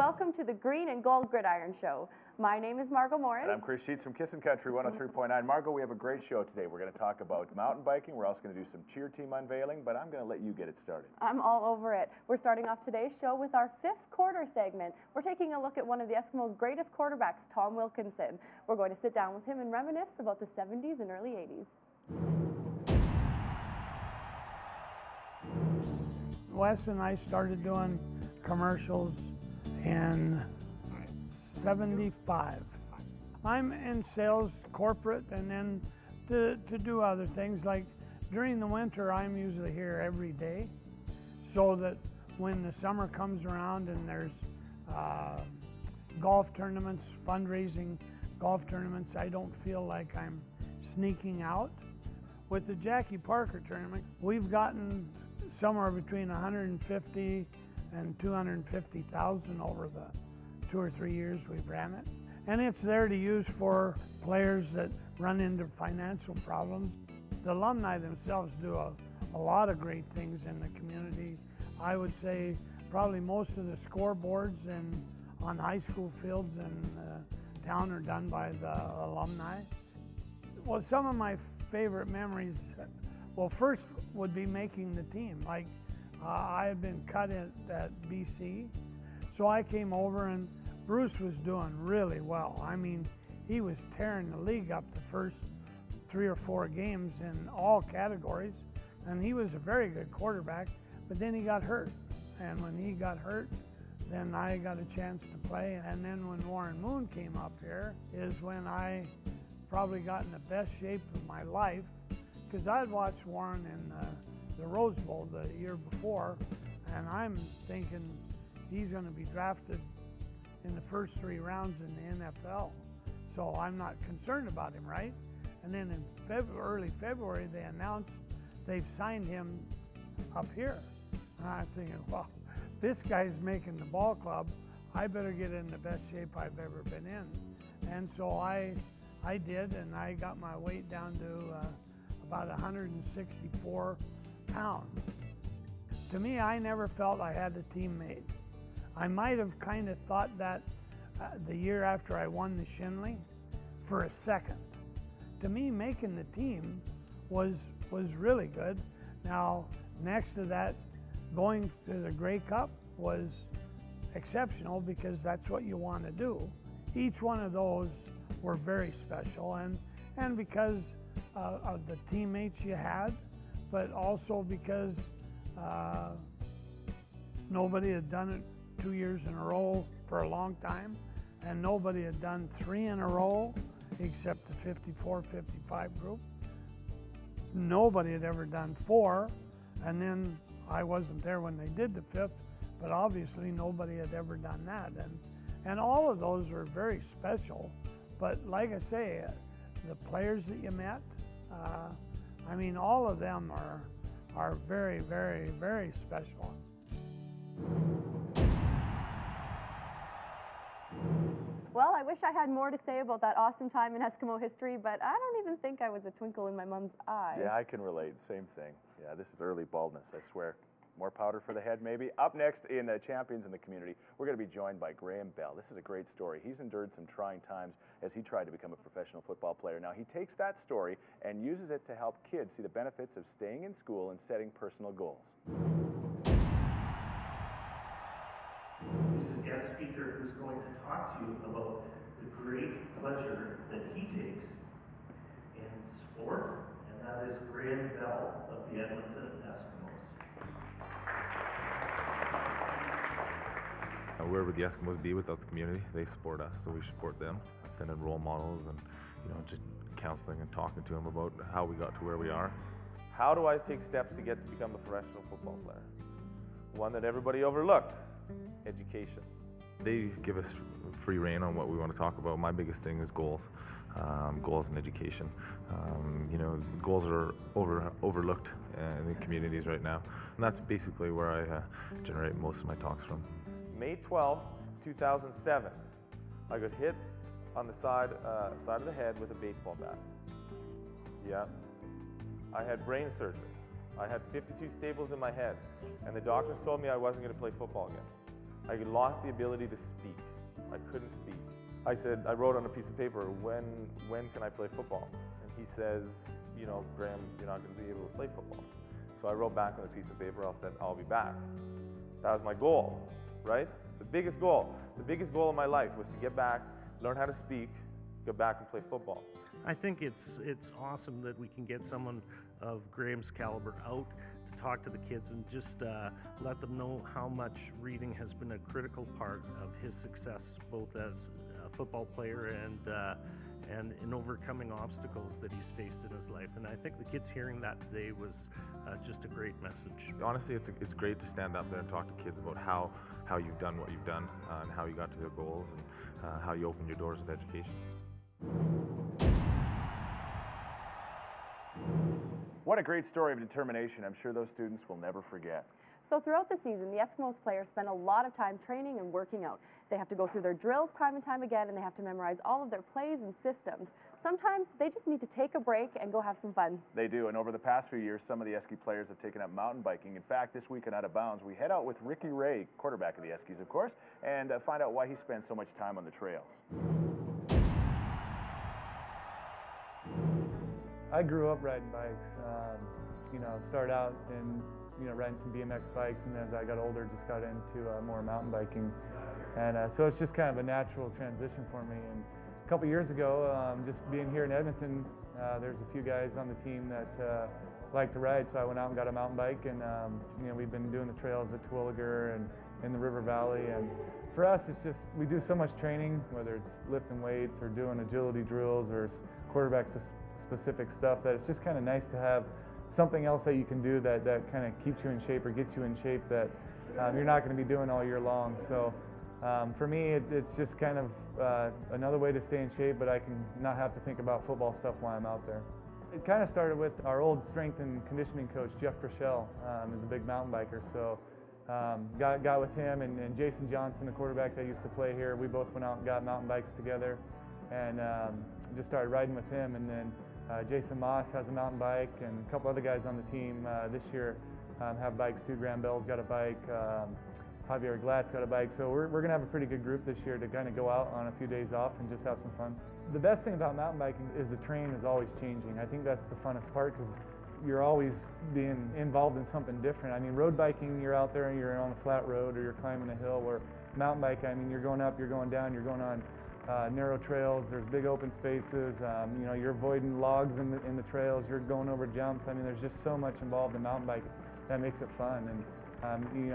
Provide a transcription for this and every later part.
welcome to the Green and Gold Gridiron Show. My name is Margot Morin. And I'm Chris Ciezki from Kissin' Country 103.9. Margot, we have a great show today. We're going to talk about mountain biking. We're also going to do some cheer team unveiling, but I'm going to let you get it started. I'm all over it. We're starting off today's show with our fifth quarter segment. We're taking a look at one of the Eskimos' greatest quarterbacks, Tom Wilkinson. We're going to sit down with him and reminisce about the 70s and early 80s. Wes and I started doing commercials in '75. I'm in sales, corporate, and then to do other things. Like during the winter, I'm usually here every day, so that when the summer comes around and there's golf tournaments, fundraising golf tournaments, I don't feel like I'm sneaking out. With the Jackie Parker tournament, we've gotten somewhere between 150 and 250,000 over the 2 or 3 years we've ran it. And it's there to use for players that run into financial problems. The alumni themselves do a lot of great things in the community. I would say probably most of the scoreboards on high school fields in town are done by the alumni. Well, some of my favorite memories, well, first would be making the team. Like I had been cut at BC, so I came over and Bruce was doing really well. I mean, he was tearing the league up the first 3 or 4 games in all categories, and he was a very good quarterback, but then he got hurt. And when he got hurt, then I got a chance to play. And then when Warren Moon came up here is when I probably got in the best shape of my life, because I'd watched Warren in the Rose Bowl the year before, and I'm thinking he's going to be drafted in the first 3 rounds in the NFL. So I'm not concerned about him, right? And then in early February, they announced they've signed him up here. And I'm thinking, well, this guy's making the ball club. I better get in the best shape I've ever been in. And so I did, and I got my weight down to about 164 pounds. To me, I never felt I had a teammate. I might have kind of thought that the year after I won the Shinley for a second. To me, making the team was really good. Now, next to that, going to the Grey Cup was exceptional because that's what you want to do. Each one of those were very special, and because of the teammates you had, but also because nobody had done it 2 years in a row for a long time, and nobody had done 3 in a row except the 54-55 group. Nobody had ever done 4, and then I wasn't there when they did the 5th, but obviously nobody had ever done that. And all of those were very special, but like I say, the players that you met, I mean, all of them are very, very, very special. Well, I wish I had more to say about that awesome time in Eskimo history, but I don't even think I was a twinkle in my mom's eye. Yeah, I can relate. Same thing. Yeah, this is early baldness, I swear. More powder for the head, maybe. Up next in Champions in the Community, we're going to be joined by Graeme Bell. This is a great story. He's endured some trying times as he tried to become a professional football player. Now, he takes that story and uses it to help kids see the benefits of staying in school and setting personal goals. He's a guest speaker who's going to talk to you about the great pleasure that he takes in sport, and that is Graeme Bell of the Edmonton Eskimos. Where would the Eskimos be without the community? They support us, so we support them. I send in role models and, you know, just counseling and talking to them about how we got to where we are. How do I take steps to get to become a professional football player? One that everybody overlooked: education. They give us free rein on what we want to talk about. My biggest thing is goals, goals and education. You know, goals are overlooked in the communities right now, and that's basically where I generate most of my talks from. May 12, 2007, I got hit on the side of the head with a baseball bat. Yeah. I had brain surgery. I had 52 staples in my head, and the doctors told me I wasn't going to play football again. I lost the ability to speak. I couldn't speak. I said, I wrote on a piece of paper, when can I play football? And he says, you know, Graeme, you're not going to be able to play football. So I wrote back on a piece of paper, I said, I'll be back. That was my goal, right? The biggest goal of my life was to get back, learn how to speak, get back and play football. I think it's awesome that we can get someone of Graeme's caliber out to talk to the kids and just let them know how much reading has been a critical part of his success, both as a football player and in overcoming obstacles that he's faced in his life. And I think the kids hearing that today was just a great message. Honestly, it's great to stand up there and talk to kids about how you've done what you've done and how you got to their goals and how you opened your doors with education. What a great story of determination. I'm sure those students will never forget. So throughout the season, the Eskimos players spend a lot of time training and working out. They have to go through their drills time and time again, and they have to memorize all of their plays and systems. Sometimes they just need to take a break and go have some fun. They do, and over the past few years, some of the Eski players have taken up mountain biking. In fact, this week on Out of Bounds, we head out with Ricky Ray, quarterback of the Eskies, of course, and find out why he spends so much time on the trails. I grew up riding bikes. You know, started out in riding some BMX bikes, and as I got older, just got into more mountain biking. And so it's just kind of a natural transition for me. And a couple years ago, just being here in Edmonton, there's a few guys on the team that like to ride, so I went out and got a mountain bike, and we've been doing the trails at Terwilliger and in the River Valley. And for us, it's just, we do so much training, whether it's lifting weights or doing agility drills or quarterback specific stuff, that it's just kind of nice to have something else that you can do that kind of keeps you in shape or gets you in shape that you're not going to be doing all year long. So for me, it's just kind of another way to stay in shape, but I can not have to think about football stuff while I'm out there. It kind of started with our old strength and conditioning coach, Jeff Rochelle, is a big mountain biker. So got with him and Jason Johnson, the quarterback that used to play here. We both went out and got mountain bikes together and just started riding with him. And then Jason Moss has a mountain bike, and a couple other guys on the team this year have bikes too. Graeme Bell's got a bike, Javier Glatt's got a bike, so we're going to have a pretty good group this year to kind of go out on a few days off and just have some fun. The best thing about mountain biking is the terrain is always changing. I think that's the funnest part, because you're always being involved in something different. I mean, road biking, you're out there and you're on a flat road or you're climbing a hill, where mountain bike, I mean, you're going up, you're going down, you're going on narrow trails, there's big open spaces, you're avoiding logs in the trails, you're going over jumps. I mean, there's just so much involved in mountain biking that makes it fun. And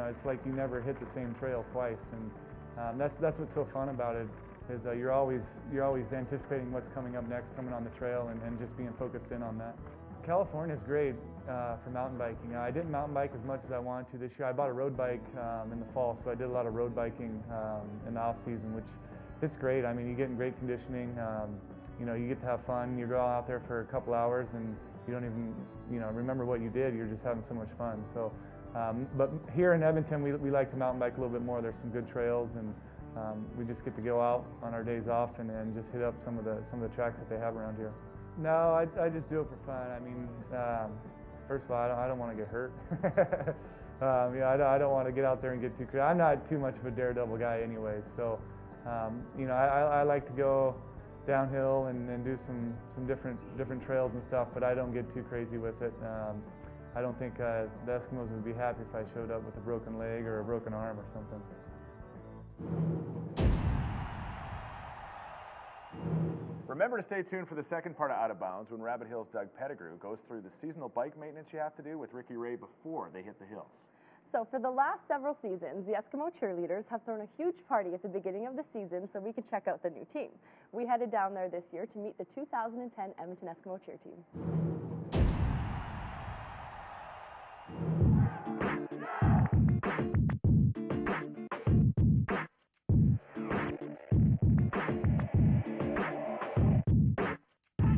it's like you never hit the same trail twice. And that's what's so fun about it, is you're always anticipating what's coming up next, coming on the trail, and just being focused in on that. California is great for mountain biking. I didn't mountain bike as much as I wanted to this year. I bought a road bike in the fall, so I did a lot of road biking in the off season, which it's great. I mean, you get in great conditioning. You get to have fun. You go out there for a couple hours and you don't even, remember what you did. You're just having so much fun. So, but here in Edmonton, we like to mountain bike a little bit more. There's some good trails, and we just get to go out on our days off and just hit up some of the tracks that they have around here. No, I just do it for fun. I mean, first of all, I don't want to get hurt. I don't want to get out there and get too crazy. I'm not too much of a daredevil guy anyway, so I like to go downhill and do some different trails and stuff, but I don't get too crazy with it. I don't think the Eskimos would be happy if I showed up with a broken leg or a broken arm or something. Remember to stay tuned for the second part of Out of Bounds, when Rabbit Hill's Doug Pettigrew goes through the seasonal bike maintenance you have to do with Ricky Ray before they hit the hills. So for the last several seasons, the Eskimo cheerleaders have thrown a huge party at the beginning of the season so we could check out the new team. We headed down there this year to meet the 2010 Edmonton Eskimo cheer team.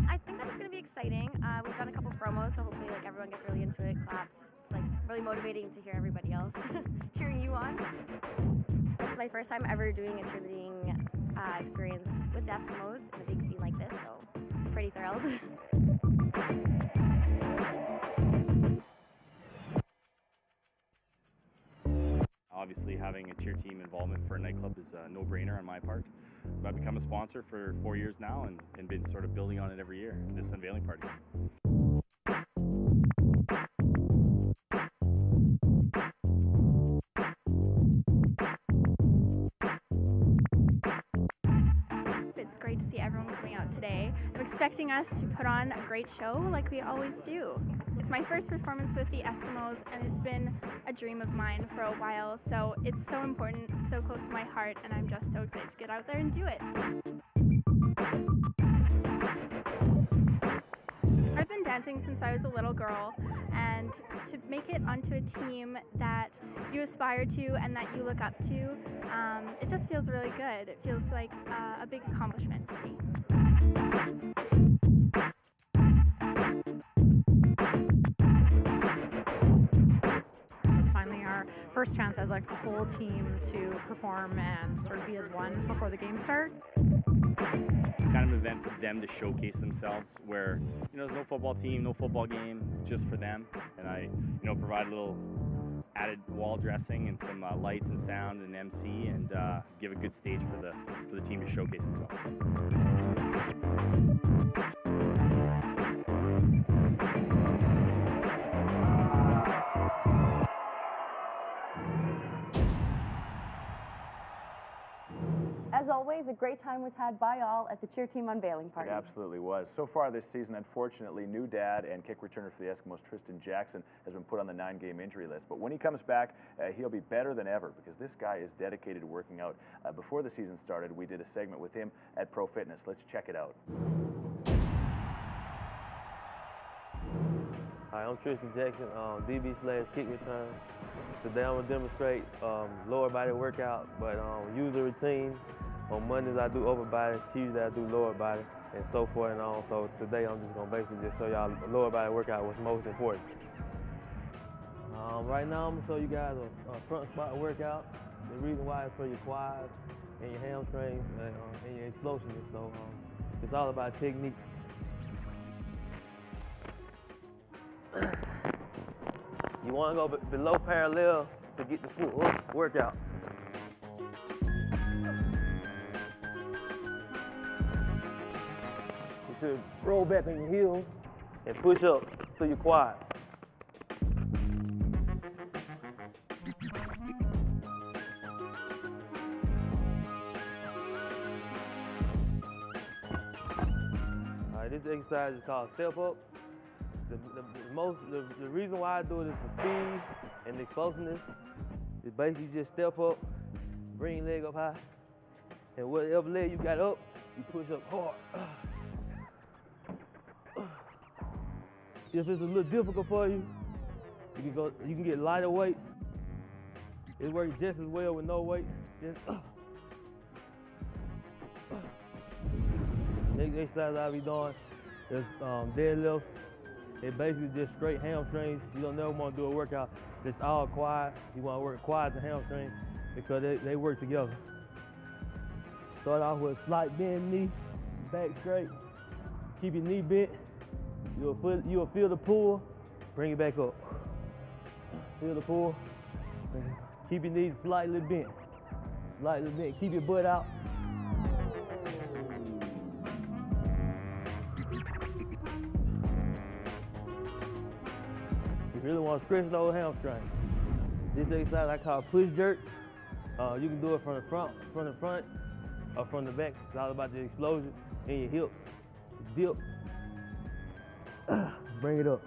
I think that's going to be exciting. We've done a couple promos, so hopefully everyone gets really into it, claps. It's really motivating to hear everybody else cheering you on. This is my first time ever doing a cheerleading experience with the Eskimos in a big scene like this, so I'm pretty thrilled. Obviously, having a cheer team involvement for a nightclub is a no-brainer on my part. So I've become a sponsor for 4 years now and been sort of building on it every year, this unveiling party. It's great to see everyone coming out today. I'm expecting us to put on a great show like we always do. It's my first performance with the Eskimos, and it's been a dream of mine for a while, so it's so important, so close to my heart, and I'm just so excited to get out there and do it. I've been dancing since I was a little girl, and to make it onto a team that you aspire to and that you look up to, it just feels really good. It feels like a big accomplishment for me. It's finally our first chance as like a whole team to perform and sort of be as one before the game starts. It's kind of an event for them to showcase themselves where, there's no football team, no football game, just for them. And I, provide a little added wall dressing and some lights and sound and MC and give a good stage for the team to showcase themselves. As always, a great time was had by all at the cheer team unveiling party. It absolutely was. So far this season, unfortunately, new dad and kick returner for the Eskimos, Tristan Jackson, has been put on the 9-game injury list. But when he comes back, he'll be better than ever because this guy is dedicated to working out. Before the season started, we did a segment with him at Pro Fitness. Let's check it out. Hi, I'm Tristan Jackson, DB/kick return. Today I'm going to demonstrate lower body workout, but use a routine. On Mondays I do upper body, Tuesday I do lower body, and so forth and on. So today I'm just going to basically just show y'all lower body workout, what's most important. Right now I'm going to show you guys a front squat workout. The reason why is for your quads and your hamstrings and your explosiveness. So it's all about technique. You want to go below parallel to get the full workout. You should roll back on your heels and push up to your quads. All right, this exercise is called step ups. The reason why I do it is for speed and explosiveness. It's basically just step up, bring your leg up high, and whatever leg you got up, you push up hard. If it's a little difficult for you, you can get lighter weights. It works just as well with no weights. Next exercise I'll be doing is deadlifts. It's basically just straight hamstrings. You don't never want to do a workout just all quads. You want to work quads and hamstrings because they work together. Start off with a slight bend knee, back straight. Keep your knee bent. You'll feel the pull, bring it back up. Feel the pull. Keep your knees slightly bent. Slightly bent. Keep your butt out. You really want to stretch those hamstrings. This exercise I call push jerk. You can do it from the front, or from the back. It's all about the explosion in your hips. Dip. Bring it up.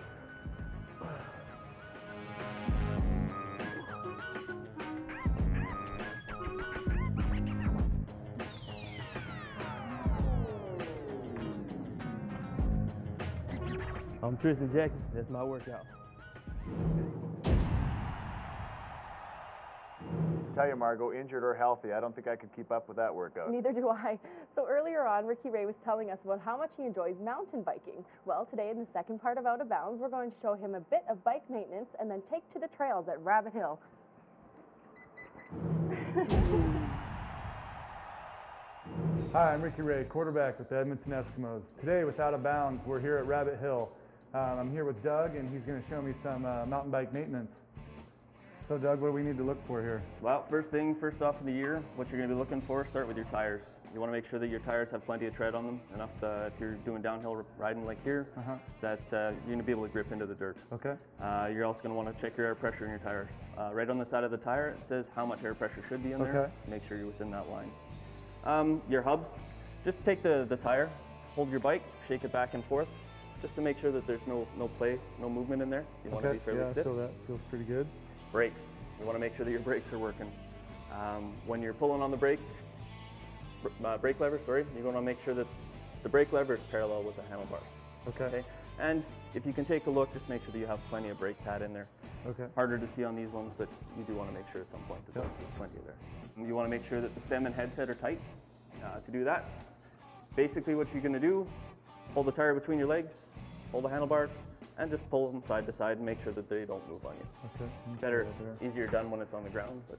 I'm Tristan Jackson. That's my workout. Tell you, Margot, injured or healthy, I don't think I could keep up with that workout. Neither do I. So earlier on, Ricky Ray was telling us about how much he enjoys mountain biking. Well, today in the second part of Out of Bounds, we're going to show him a bit of bike maintenance and then take to the trails at Rabbit Hill. Hi, I'm Ricky Ray, quarterback with the Edmonton Eskimos. Today with Out of Bounds, we're here at Rabbit Hill. I'm here with Doug, and he's going to show me some mountain bike maintenance. So Doug, what do we need to look for here? Well, first off in the year, what you're going to be looking for, start with your tires. You want to make sure that your tires have plenty of tread on them, enough if you're doing downhill riding like here, that you're going to be able to grip into the dirt. Okay. You're also going to want to check your air pressure in your tires. Right on the side of the tire, it says how much air pressure should be in there. Make sure you're within that line. Your hubs, just take the tire, hold your bike, shake it back and forth, just to make sure that there's no play, no movement in there. You want to be fairly stiff. So that feels pretty good. Brakes. You want to make sure that your brakes are working. When you're pulling on the brake lever, you're going to make sure that the brake lever is parallel with the handlebars. Okay. And if you can take a look, just make sure that you have plenty of brake pad in there. Okay. Harder to see on these ones, but you do want to make sure at some point that there's plenty there. You want to make sure that the stem and headset are tight. To do that, basically what you're going to do, hold the tire between your legs, hold the handlebars, and just pull them side to side and make sure that they don't move on you. Okay. Better, easier done when it's on the ground, but.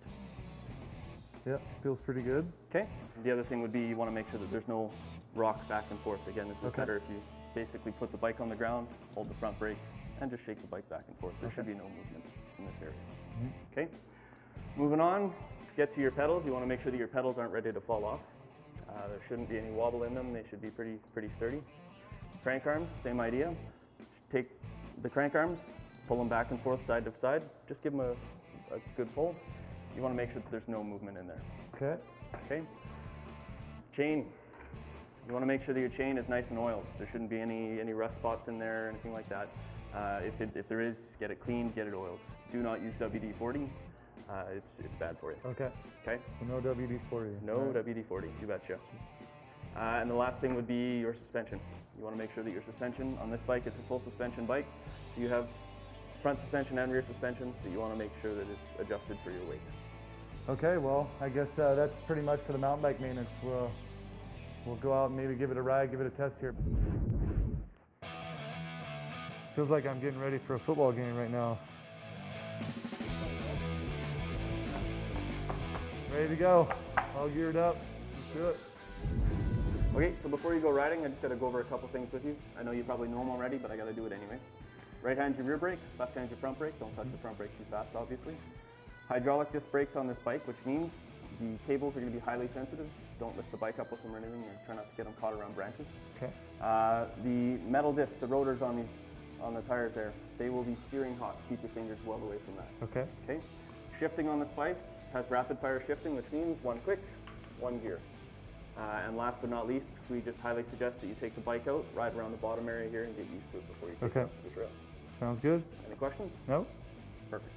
Yeah, feels pretty good. Okay. The other thing would be you want to make sure that there's no rocks back and forth. Again, this is better if you basically put the bike on the ground, hold the front brake, and just shake the bike back and forth. There should be no movement in this area. Okay. Moving on, get to your pedals. You want to make sure that your pedals aren't ready to fall off. There shouldn't be any wobble in them. They should be pretty sturdy. Crank arms, same idea. Take the crank arms, pull them back and forth, side to side. Just give them a good pull. You want to make sure that there's no movement in there. Okay. Okay. Chain. You want to make sure that your chain is nice and oiled. There shouldn't be any rust spots in there or anything like that. If there is, get it cleaned, get it oiled. Do not use WD-40. It's bad for you. Okay. Okay. So no WD-40. No WD-40. You betcha. And the last thing would be your suspension. You want to make sure that your suspension on this bike, it's a full suspension bike, so you have front suspension and rear suspension that you want to make sure that is adjusted for your weight. Okay, well, I guess that's pretty much for the mountain bike maintenance. We'll go out and maybe give it a ride, give it a test here. Feels like I'm getting ready for a football game right now. Ready to go, all geared up, let's do it. Okay, so before you go riding, I just got to go over a couple things with you. I know you probably know them already, but I got to do it anyways. Right hand's your rear brake, left hand's your front brake. Don't touch the front brake too fast, obviously. Hydraulic disc brakes on this bike, which means the cables are going to be highly sensitive. Don't lift the bike up with them or anything, or try not to get them caught around branches. Okay. The metal discs, the rotors on the tires there, they will be searing hot. Keep your fingers well away from that. Okay. Okay. Shifting on this bike has rapid fire shifting, which means one quick, one gear. And last but not least, we just highly suggest that you take the bike out, ride around the bottom area here, and get used to it before you take it off the trail. Sounds good. Any questions? No. Perfect.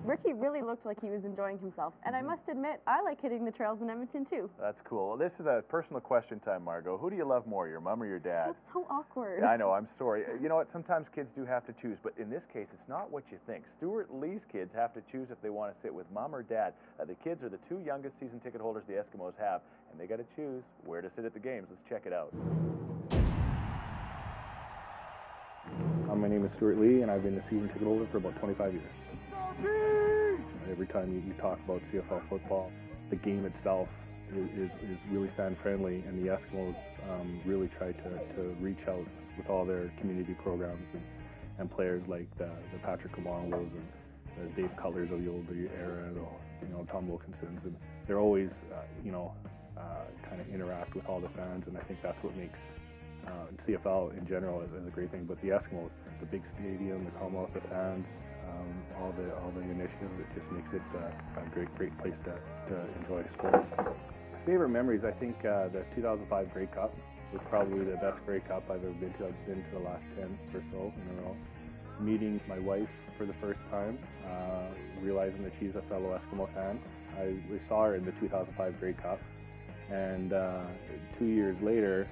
Ricky really looked like he was enjoying himself, and I must admit, I like hitting the trails in Edmonton too. That's cool. Well, this is a personal question time, Margot. Who do you love more, your mom or your dad? That's so awkward. Yeah, I know, I'm sorry. You know what, sometimes kids do have to choose, but in this case, it's not what you think. Stuart Lee's kids have to choose if they want to sit with mom or dad. The kids are the two youngest season ticket holders the Eskimos have, and they got to choose where to sit at the games. Let's check it out. My name is Stuart Lee, and I've been a season ticket holder for about 25 years. Every time you talk about CFL football, the game itself is really fan-friendly, and the Eskimos really try to reach out with all their community programs and players like the Patrick Kalongos and the Dave Cutlers of the older era, and Tom Wilkinsons, and they're always kind of interact with all the fans, and I think that's what makes CFL in general is a great thing. But the Eskimos, the big stadium, the Commonwealth, the fans, all the initiatives, it just makes it a great place to enjoy sports. My favorite memories, I think the 2005 Grey Cup was probably the best Grey Cup I've ever been to. I've been to the last 10 or so in a row. Meeting my wife for the first time, realizing that she's a fellow Eskimo fan. We saw her in the 2005 Grey Cup, and 2 years later,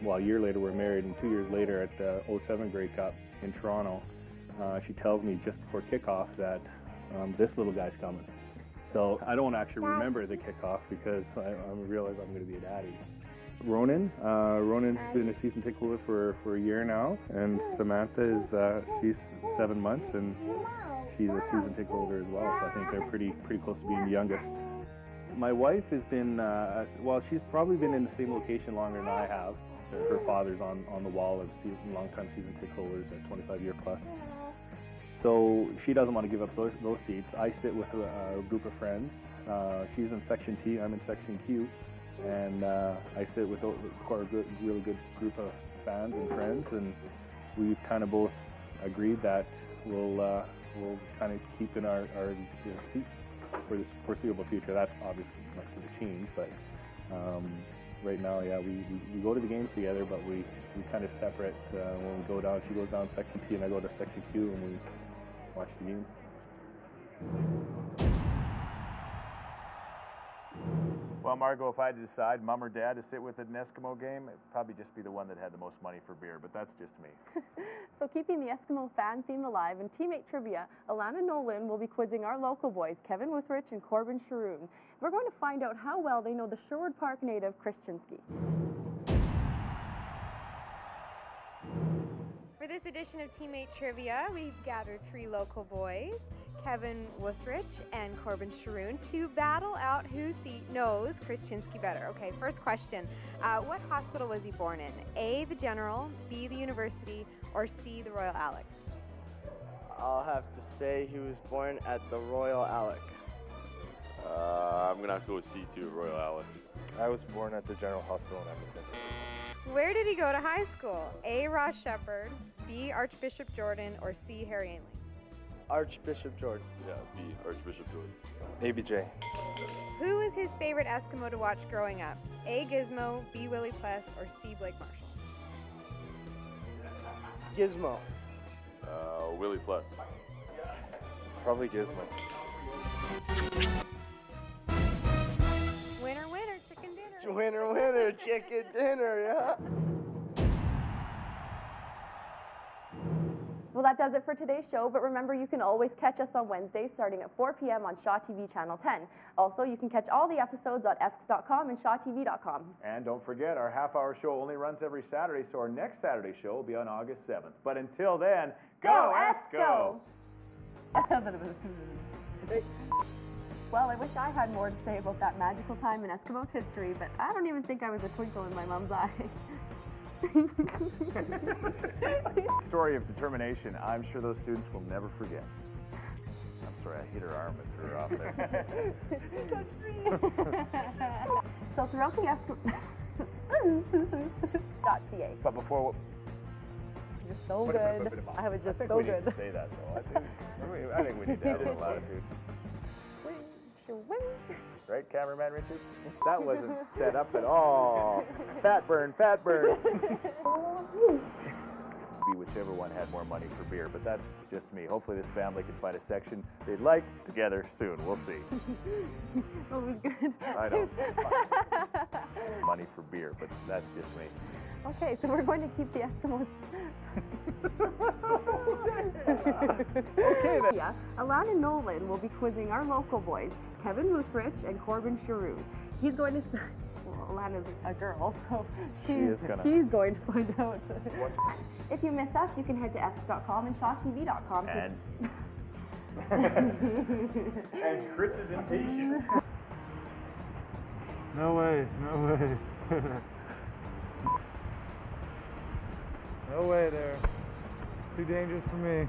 well, a year later we're married, and 2 years later at the 07 Grey Cup in Toronto, she tells me just before kickoff that this little guy's coming. So I don't actually remember the kickoff because I realize I'm going to be a daddy. Ronan's been a season ticket holder for a year now, and Samantha is she's 7 months and she's a season ticket holder as well. So I think they're pretty close to being the youngest. My wife has been well, she's probably been in the same location longer than I have. Her father's on the wall of long-time season ticket holders at 25-year plus. So she doesn't want to give up those seats. I sit with a group of friends. She's in Section T, I'm in Section Q. And I sit with a really good group of fans and friends, and we've kind of both agreed that we'll kind of keep in our seats for the foreseeable future. That's obviously not going to change, but right now, yeah, we go to the games together, but we kind of separate when we go down. She goes down Section T, and I go to Section Q, and we watch the game. Well, Margot, if I had to decide, mom or dad, to sit with at an Eskimo game, it'd probably just be the one that had the most money for beer, but that's just me. So keeping the Eskimo fan theme alive in Teammate Trivia, Alana Nolan will be quizzing our local boys, Kevin Wuthrich and Corbin Sharun. We're going to find out how well they know the Sherwood Park native, Chris Ciezki. For this edition of Teammate Trivia, we've gathered 3 local boys, Kevin Wuthrich and Corbin Sharun, to battle out who knows Chris Ciezki better. Okay, first question. What hospital was he born in? A, the General, B, the University, or C, the Royal Alec? I'll have to say he was born at the Royal Alec. I'm going to have to go with C too, Royal Alec. I was born at the General Hospital in Edmonton. Where did he go to high school? A, Ross Shepherd, B, Archbishop Jordan, or C, Harry Ainley? Archbishop Jordan. Yeah, B, Archbishop Jordan. ABJ. Who was his favorite Eskimo to watch growing up? A, Gizmo, B, Willie Pless, or C, Blake Marshall? Gizmo. Willie Pless. Probably Gizmo. Winner, winner, chicken dinner. Winner, winner, chicken dinner, yeah. Well, that does it for today's show, but remember you can always catch us on Wednesdays starting at 4 p.m. on Shaw TV Channel 10. Also, you can catch all the episodes on esks.com and shawtv.com. And don't forget, our half-hour show only runs every Saturday, so our next Saturday show will be on August 7th. But until then, go Esko! Well, I wish I had more to say about that magical time in Eskimos history, but I don't even think I was a twinkle in my mom's eye. Story of determination I'm sure those students will never forget. I'm sorry, I hit her arm and threw her off there. So throughout the Eskimo.ca. But before... It was just so good. I was just so good. I think we need to say that, though. I think we need to have a little latitude. Right, cameraman Richard? That wasn't set up at all. Fat burn, fat burn. Be whichever one had more money for beer, but that's just me. Hopefully this family can find a section they'd like together soon. We'll see. That was good. I know. Money for beer, but that's just me. Okay, so we're going to keep the Eskimos. Okay then. Yeah, Alana Nolan will be quizzing our local boys, Kevin Wuthrich and Corbin Sharun. He's going to, well, Alana's a girl, so she's going to find out. If you miss us, you can head to esks.com and shawtv.com. And Chris is impatient. No way, no way. No way there. Too dangerous for me.